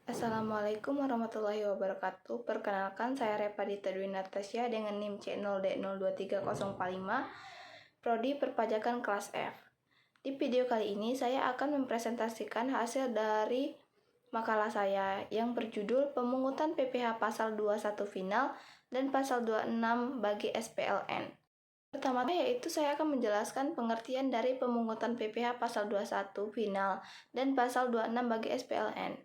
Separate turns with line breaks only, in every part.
Assalamualaikum warahmatullahi wabarakatuh. Perkenalkan, saya Repadita Dwi Natasya dengan NIM C0D023045, Prodi Perpajakan kelas F. Di video kali ini saya akan mempresentasikan hasil dari makalah saya yang berjudul Pemungutan PPh Pasal 21 Final dan Pasal 26 bagi SPLN. Pertama yaitu saya akan menjelaskan pengertian dari pemungutan PPh Pasal 21 Final dan Pasal 26 bagi SPLN.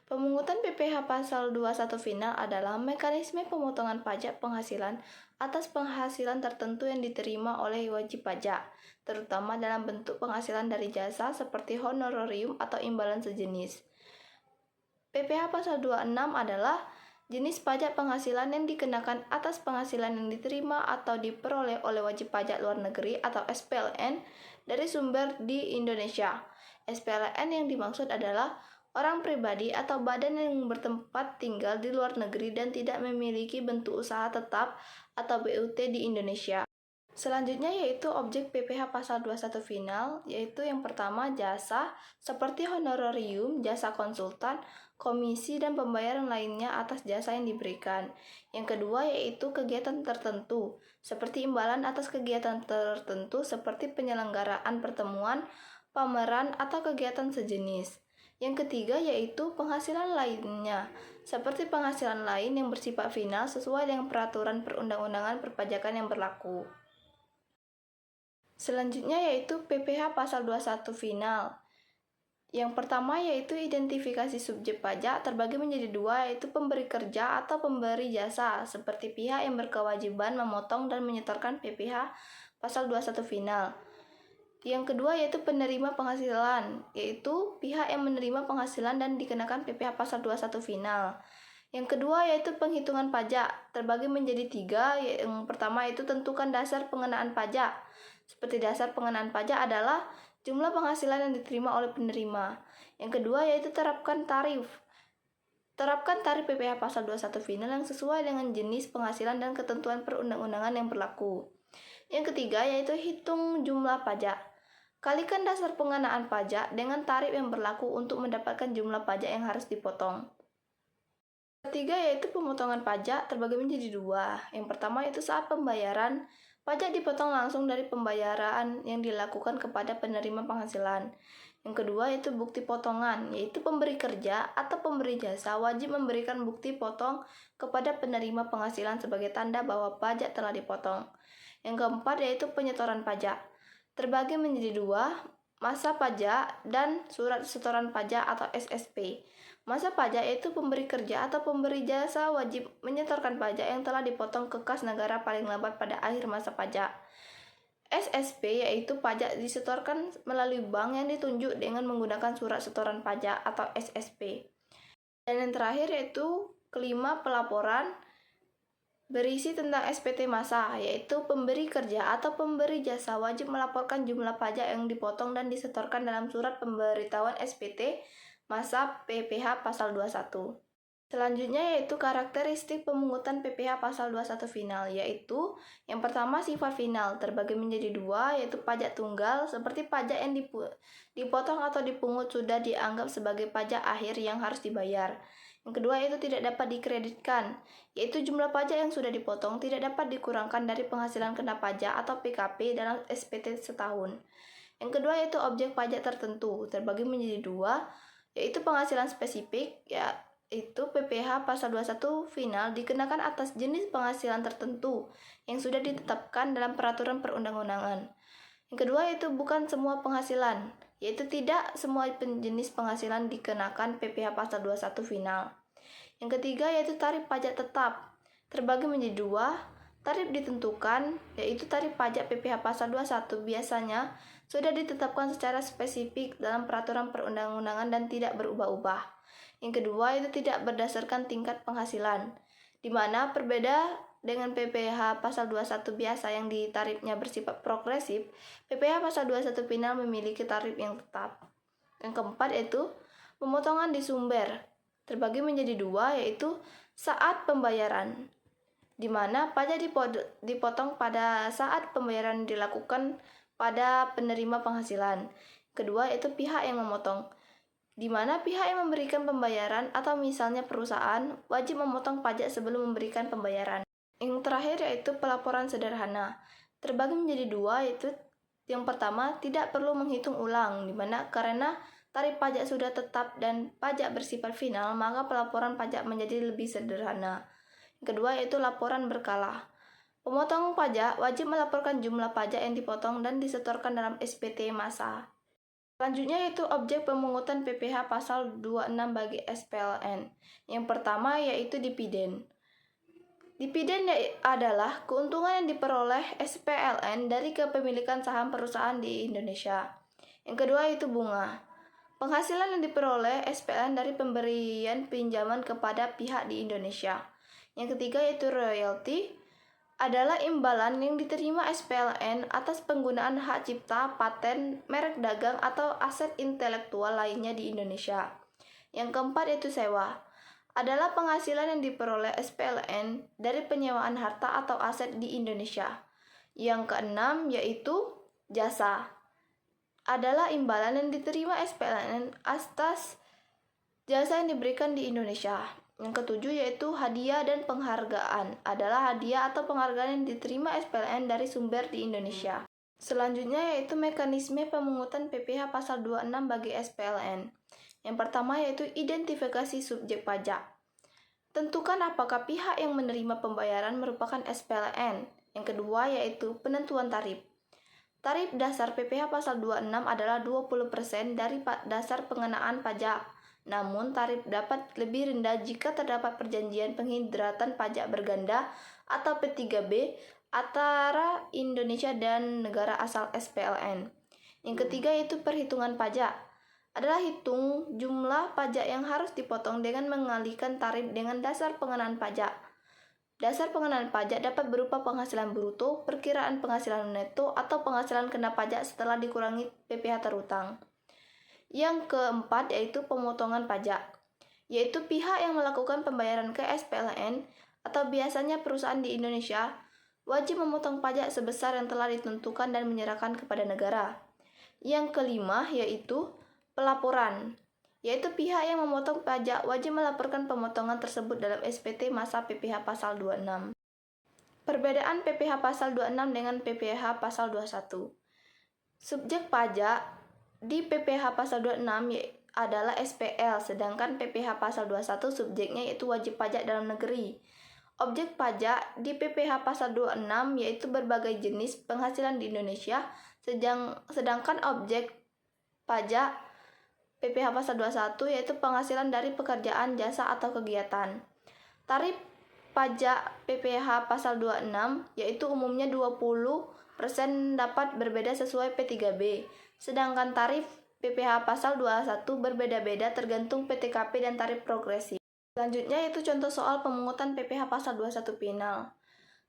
Pemungutan PPh Pasal 21 Final adalah mekanisme pemotongan pajak penghasilan atas penghasilan tertentu yang diterima oleh wajib pajak, terutama dalam bentuk penghasilan dari jasa seperti honorarium atau imbalan sejenis. PPh Pasal 26 adalah jenis pajak penghasilan yang dikenakan atas penghasilan yang diterima atau diperoleh oleh wajib pajak luar negeri atau SPLN dari sumber di Indonesia. SPLN yang dimaksud adalah orang pribadi atau badan yang bertempat tinggal di luar negeri dan tidak memiliki bentuk usaha tetap atau BUT di Indonesia. Selanjutnya yaitu objek PPh Pasal 21 Final, yaitu yang pertama jasa, seperti honorarium, jasa konsultan, komisi, dan pembayaran lainnya atas jasa yang diberikan. Yang kedua yaitu kegiatan tertentu, seperti imbalan atas kegiatan tertentu seperti penyelenggaraan pertemuan, pameran, atau kegiatan sejenis. Yang ketiga yaitu penghasilan lainnya, seperti penghasilan lain yang bersifat final sesuai dengan peraturan perundang-undangan perpajakan yang berlaku. Selanjutnya yaitu PPh Pasal 21 Final. Yang pertama yaitu identifikasi subjek pajak terbagi menjadi dua, yaitu pemberi kerja atau pemberi jasa, seperti pihak yang berkewajiban memotong dan menyetorkan PPh Pasal 21 Final. Yang kedua yaitu penerima penghasilan, yaitu pihak yang menerima penghasilan dan dikenakan PPh Pasal 21 Final. Yang kedua yaitu penghitungan pajak, terbagi menjadi tiga. Yang pertama yaitu tentukan dasar pengenaan pajak. Seperti dasar pengenaan pajak adalah jumlah penghasilan yang diterima oleh penerima. Yang kedua yaitu terapkan tarif. Terapkan tarif PPh Pasal 21 Final yang sesuai dengan jenis penghasilan dan ketentuan perundang-undangan yang berlaku. Yang ketiga yaitu hitung jumlah pajak. Kalikan dasar pengenaan pajak dengan tarif yang berlaku untuk mendapatkan jumlah pajak yang harus dipotong. Ketiga yaitu pemotongan pajak terbagi menjadi dua. Yang pertama yaitu saat pembayaran, pajak dipotong langsung dari pembayaran yang dilakukan kepada penerima penghasilan. Yang kedua yaitu bukti potongan, yaitu pemberi kerja atau pemberi jasa wajib memberikan bukti potong kepada penerima penghasilan sebagai tanda bahwa pajak telah dipotong. Yang keempat yaitu penyetoran pajak. Terbagi menjadi dua, masa pajak dan surat setoran pajak atau SSP. Masa pajak yaitu pemberi kerja atau pemberi jasa wajib menyetorkan pajak yang telah dipotong ke kas negara paling lambat pada akhir masa pajak. SSP yaitu pajak disetorkan melalui bank yang ditunjuk dengan menggunakan surat setoran pajak atau SSP. Dan yang terakhir yaitu kelima, pelaporan berisi tentang SPT masa, yaitu pemberi kerja atau pemberi jasa wajib melaporkan jumlah pajak yang dipotong dan disetorkan dalam surat pemberitahuan SPT masa PPh Pasal 21. Selanjutnya yaitu karakteristik pemungutan PPh Pasal 21 Final, yaitu yang pertama sifat final, terbagi menjadi dua, yaitu pajak tunggal, seperti pajak yang dipotong atau dipungut sudah dianggap sebagai pajak akhir yang harus dibayar. Yang kedua yaitu tidak dapat dikreditkan, yaitu jumlah pajak yang sudah dipotong tidak dapat dikurangkan dari penghasilan kena pajak atau PKP dalam SPT setahun. Yang kedua yaitu objek pajak tertentu, terbagi menjadi dua, yaitu penghasilan spesifik, yaitu PPh Pasal 21 Final dikenakan atas jenis penghasilan tertentu yang sudah ditetapkan dalam peraturan perundang-undangan. Yang kedua yaitu bukan semua penghasilan, yaitu tidak semua jenis penghasilan dikenakan PPh Pasal 21 Final. Yang ketiga yaitu tarif pajak tetap, terbagi menjadi dua. Tarif ditentukan, yaitu tarif pajak PPh Pasal 21 biasanya sudah ditetapkan secara spesifik dalam peraturan perundang-undangan dan tidak berubah-ubah. Yang kedua itu tidak berdasarkan tingkat penghasilan, di mana berbeda dengan PPh Pasal 21 biasa yang di tarifnya bersifat progresif, PPh Pasal 21 Final memiliki tarif yang tetap. Yang keempat yaitu pemotongan di sumber, terbagi menjadi dua, yaitu saat pembayaran, di mana pajak dipotong pada saat pembayaran dilakukan pada penerima penghasilan. Kedua yaitu pihak yang memotong, di mana pihak yang memberikan pembayaran atau misalnya perusahaan wajib memotong pajak sebelum memberikan pembayaran. Yang terakhir yaitu pelaporan sederhana, terbagi menjadi dua, yaitu yang pertama tidak perlu menghitung ulang, di mana karena tarif pajak sudah tetap dan pajak bersifat final, maka pelaporan pajak menjadi lebih sederhana. Yang kedua yaitu laporan berkala. Pemotong pajak wajib melaporkan jumlah pajak yang dipotong dan disetorkan dalam SPT masa. Selanjutnya yaitu objek pemungutan PPh pasal 26 bagi SPLN. Yang pertama yaitu dividen. Dividen adalah keuntungan yang diperoleh SPLN dari kepemilikan saham perusahaan di Indonesia. Yang kedua yaitu bunga. Penghasilan yang diperoleh SPLN dari pemberian pinjaman kepada pihak di Indonesia. Yang ketiga yaitu royalti, adalah imbalan yang diterima SPLN atas penggunaan hak cipta, paten, merek dagang, atau aset intelektual lainnya di Indonesia. Yang keempat yaitu sewa, adalah penghasilan yang diperoleh SPLN dari penyewaan harta atau aset di Indonesia. Yang keenam yaitu jasa, adalah imbalan yang diterima SPLN atas jasa yang diberikan di Indonesia. Yang ketujuh yaitu hadiah dan penghargaan, adalah hadiah atau penghargaan yang diterima SPLN dari sumber di Indonesia. Selanjutnya yaitu mekanisme pemungutan PPh pasal 26 bagi SPLN. Yang pertama yaitu identifikasi subjek pajak. Tentukan apakah pihak yang menerima pembayaran merupakan SPLN. Yang kedua yaitu penentuan tarif. Tarif dasar PPh pasal 26 adalah 20% dari dasar pengenaan pajak. Namun, tarif dapat lebih rendah jika terdapat perjanjian penghindaratan pajak berganda atau P3B antara Indonesia dan negara asal SPLN. Yang ketiga yaitu perhitungan pajak, adalah hitung jumlah pajak yang harus dipotong dengan mengalihkan tarif dengan dasar pengenaan pajak. Dasar pengenaan pajak dapat berupa penghasilan bruto, perkiraan penghasilan neto, atau penghasilan kena pajak setelah dikurangi PPh terutang. Yang keempat yaitu pemotongan pajak, yaitu pihak yang melakukan pembayaran ke SPLN atau biasanya perusahaan di Indonesia wajib memotong pajak sebesar yang telah ditentukan dan menyerahkan kepada negara. Yang kelima yaitu pelaporan, yaitu pihak yang memotong pajak wajib melaporkan pemotongan tersebut dalam SPT masa PPh pasal 26. Perbedaan PPh pasal 26 dengan PPh pasal 21. Subjek pajak di PPh pasal 26 adalah SPL, sedangkan PPh pasal 21 subjeknya yaitu wajib pajak dalam negeri. Objek pajak di PPh pasal 26 yaitu berbagai jenis penghasilan di Indonesia, sedangkan objek pajak PPh pasal 21 yaitu penghasilan dari pekerjaan, jasa, atau kegiatan. Tarif pajak PPh pasal 26 yaitu umumnya 20% dapat berbeda sesuai P3B. Sedangkan tarif PPh pasal 21 berbeda-beda tergantung PTKP dan tarif progresif. Selanjutnya yaitu contoh soal pemungutan PPh pasal 21 final.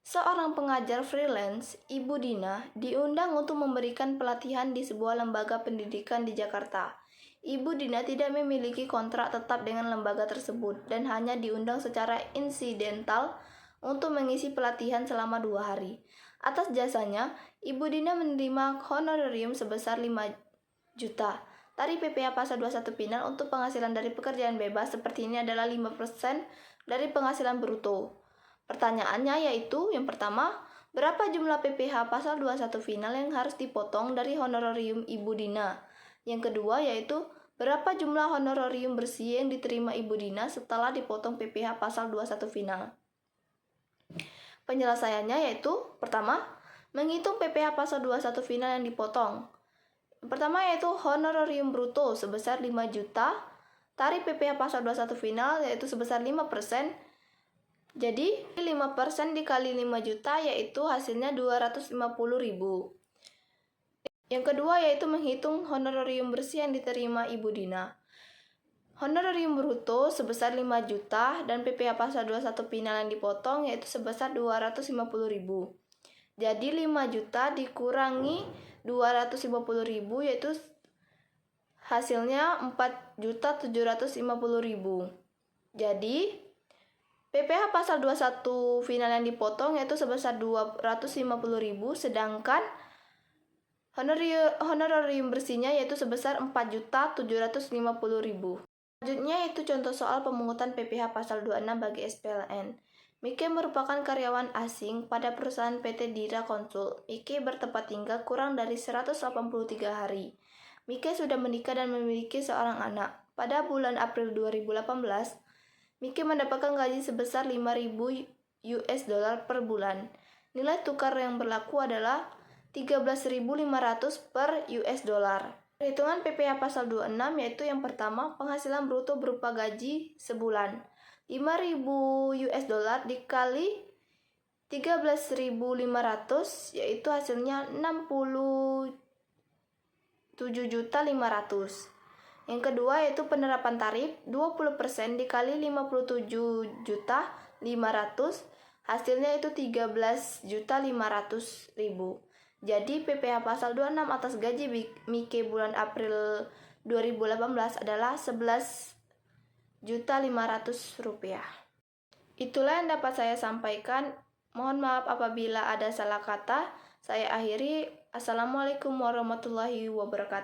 Seorang pengajar freelance, Ibu Dina, diundang untuk memberikan pelatihan di sebuah lembaga pendidikan di Jakarta. Ibu Dina tidak memiliki kontrak tetap dengan lembaga tersebut dan hanya diundang secara insidental untuk mengisi pelatihan selama 2 hari. Atas jasanya, Ibu Dina menerima honorarium sebesar 5 juta. Tarif PPh pasal 21 final untuk penghasilan dari pekerjaan bebas seperti ini adalah 5% dari penghasilan bruto. Pertanyaannya yaitu, yang pertama, berapa jumlah PPh pasal 21 final yang harus dipotong dari honorarium Ibu Dina? Yang kedua yaitu, berapa jumlah honorarium bersih yang diterima Ibu Dina setelah dipotong PPh pasal 21 final? Penyelesaiannya yaitu, pertama, menghitung PPh pasal 21 final yang dipotong. Yang pertama yaitu honorarium bruto sebesar 5 juta, tarif PPh pasal 21 final yaitu sebesar 5%. Jadi 5% dikali 5 juta yaitu hasilnya 250.000. Yang kedua yaitu menghitung honorarium bersih yang diterima Ibu Dina. Honorarium bruto sebesar 5 juta dan PPh pasal 21 final yang dipotong yaitu sebesar 250.000. Jadi 5 juta dikurangi 250.000 yaitu hasilnya 4.750.000. Jadi PPh pasal 21 final yang dipotong yaitu sebesar 250.000, sedangkan honorarium bersihnya yaitu sebesar 4.750.000. Selanjutnya itu contoh soal pemungutan PPh pasal 26 bagi SPLN. Mike merupakan karyawan asing pada perusahaan PT Dira Konsul. Mike bertempat tinggal kurang dari 183 hari. Mike sudah menikah dan memiliki seorang anak. Pada bulan April 2018, Mike mendapatkan gaji sebesar 5.000 US dollar per bulan. Nilai tukar yang berlaku adalah 13.500 per US dollar. Perhitungan PPh pasal 26 yaitu yang pertama, penghasilan bruto berupa gaji sebulan. 5.000 US dollar dikali 13.500 yaitu hasilnya 67.500. Yang kedua yaitu penerapan tarif 20% dikali 57.500, hasilnya itu 13.500.000. Jadi PPh pasal 26 atas gaji Mike bulan April 2018 adalah 11.500.000 rupiah. Itulah yang dapat saya sampaikan. Mohon maaf apabila ada salah kata. Saya akhiri. Assalamualaikum warahmatullahi wabarakatuh.